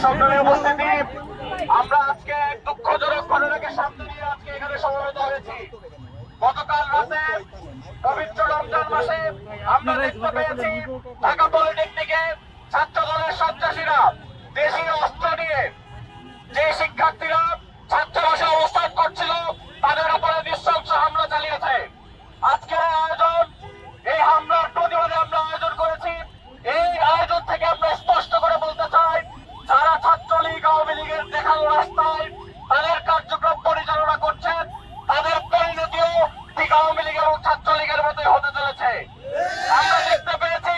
সংগ্রামী উপস্থিতি, আমরা আজকে দুঃখজনক ঘটনাকে সামনে নিয়ে আজকে এখানে সমবেত হয়েছি। গতকাল রাতে পবিত্র রমজান মাসে আমরা দেখতে পেয়েছি ঢাকা পলিটেকনিকে ছাত্র দলের সন্ত্রাসীরা দেশীয় অস্ত্র নিয়ে যে শিক্ষার্থীরা ছাত্রাবাসে অবস্থান করছিল তাদের উপরে নৃশংস হামলা চালিয়েছে। আজকের আয়োজন, এই হামলার প্রতিবাদে আমরা আয়োজন করেছি। এই আয়োজন থেকে আমরা স্পষ্ট করে বলতে চাই, যারা ছাত্রলীগ আওয়ামী লীগের দেখানো রাস্তায় তাদের কার্যক্রম পরিচালনা করছেন, তাদের পরিণতিও ঠিক আওয়ামী লীগ এবং ছাত্রলীগের মতোই হতে চলেছে। আমরা দেখতে পেয়েছি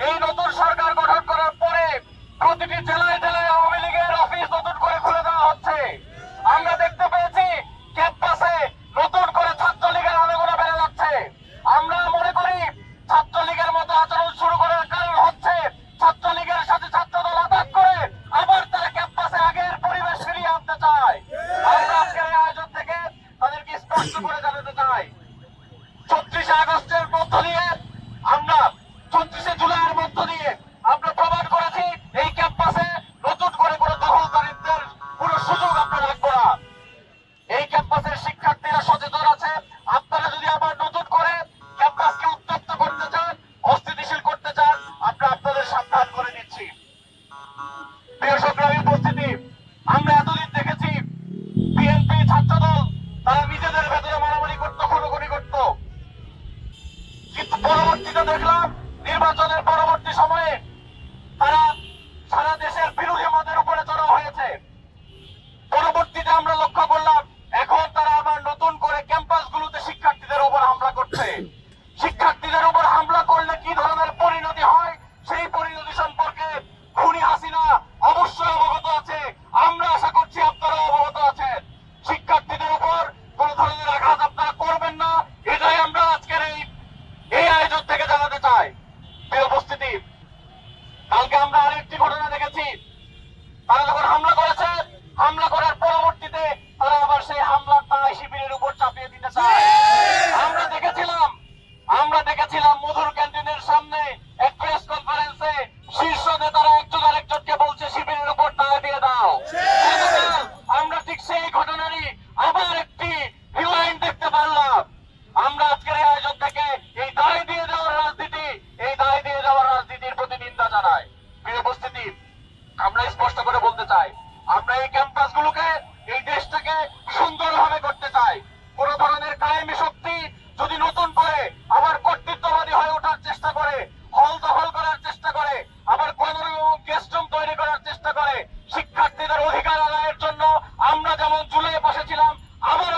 এই নতুন সরকার গঠন করার পরে প্রতিটি জেলায় জেলায় আওয়ামী লীগের অফিস নতুন করে খুলে দেওয়া হচ্ছে। আমরা দেখতে পেয়েছি ক্যাম্পাসে নতুন করে ছাত্রলীগের আনাগোনা বেড়ে যাচ্ছে। আমরা মনে করি ছাত্রলীগের মতো আচরণ শুরু করার কারণ হচ্ছে ছাত্রলীগের সাথে ছাত্রদল আঘাত করে আবার তারা ক্যাম্পাসে আগের পরিবেশ ফিরিয়ে আনতে চায়। আমরা আজকের এই আয়োজন থেকে তাদেরকে স্পষ্ট করে জানাতে চাই, ৩৬ আগস্টের মধ্য দিয়ে আমরা ৩৬ জুলাইয়ের মধ্য দিয়ে আমরা প্রমাণ করেছি এই ক্যাম্পাসে নতুন করে কোনো দখলদারিত্বের কোনো সুযোগ আমরা রাখবো না। এই ক্যাম্পাসের শিক্ষার্থীরা সচেতন আছে। আপনারা যদি আবার নতুন করে ক্যাম্পাসকে উত্তপ্ত করতে চান, অস্থিতিশীল করতে চান, আমরা আপনাদের সাবধান করে দিচ্ছি। প্রিয় সংগ্রামী উপস্থিতি, আমরা এতদিন দেখেছি বিএনপি ছাত্রদল তারা নিজেদের ভেতরে মারামারি করতো, খুনোখুনি করতো, কিন্তু পরবর্তীতে দেখলাম নির্বাচনের পরবর্তী সময়ে তারা সারা দেশের বিরোধী মতের উপরে চড়াও হয়েছে। পরবর্তীতে আমরা লক্ষ্য করলাম এখন তারা আবার নতুন করে ক্যাম্পাসগুলোতে শিক্ষার্থীদের উপর হামলা করছে। শিক্ষার্থীদের উপর হামলা করলে কি ধরনের পরিণতি হয় সেই পরিণতি সম্পর্কে খুনি হাসিনা অবশ্যই অবগত আছে। আমরা আশা করছি আপনারা অবগত আছেন। শিক্ষার্থীদের উপর কোন ধরনের আঘাত আপনারা করবেন না, এটাই আমরা আজকের এই আয়োজন থেকে জানাতে চাই। প্রিয় উপস্থিতি, কালকে আমরা আরেকটি ঘটনা দেখেছি। তারা যখন হামলা করেছে, হামলা করার পরবর্তীতে তারা আবার সেই হামলাটা শিবিরের উপর চাপিয়ে দিতে চায়। আমরা দেখেছিলাম মধুর ক্যান্টিনের সামনে এক প্রেস কনফারেন্সে শীর্ষ নেতারা একজন আরেকজনকে বলছে শিবিরের উপর দায় দিয়ে দাও। আমরা ঠিক সেই ঘটনারই আবার একটি রিওয়াইন্ড দেখতে পারলাম। আমরা আজকের এই আয়োজন থেকে এই দায় দিয়ে দেওয়ার রাজনীতির প্রতি নিন্দা জানাই। প্রিয় উপস্থিতি, আমরা স্পষ্ট করে বলতে চাই, আমরা এই ক্যাম্পাসগুলোকে, এই দেশটাকে সুন্দরভাবে করতে চাই। কোন ধরনের কায়েমি শক্তি যদি নতুন করে আবার কর্তৃত্ববাদী হয়ে ওঠার চেষ্টা করে, হল দখল করার চেষ্টা করে, আবার কোন গেস্ট রুম তৈরি করার চেষ্টা করে, শিক্ষার্থীদের অধিকার আদায়ের জন্য আমরা যেমন জুলাই বসেছিলাম আবার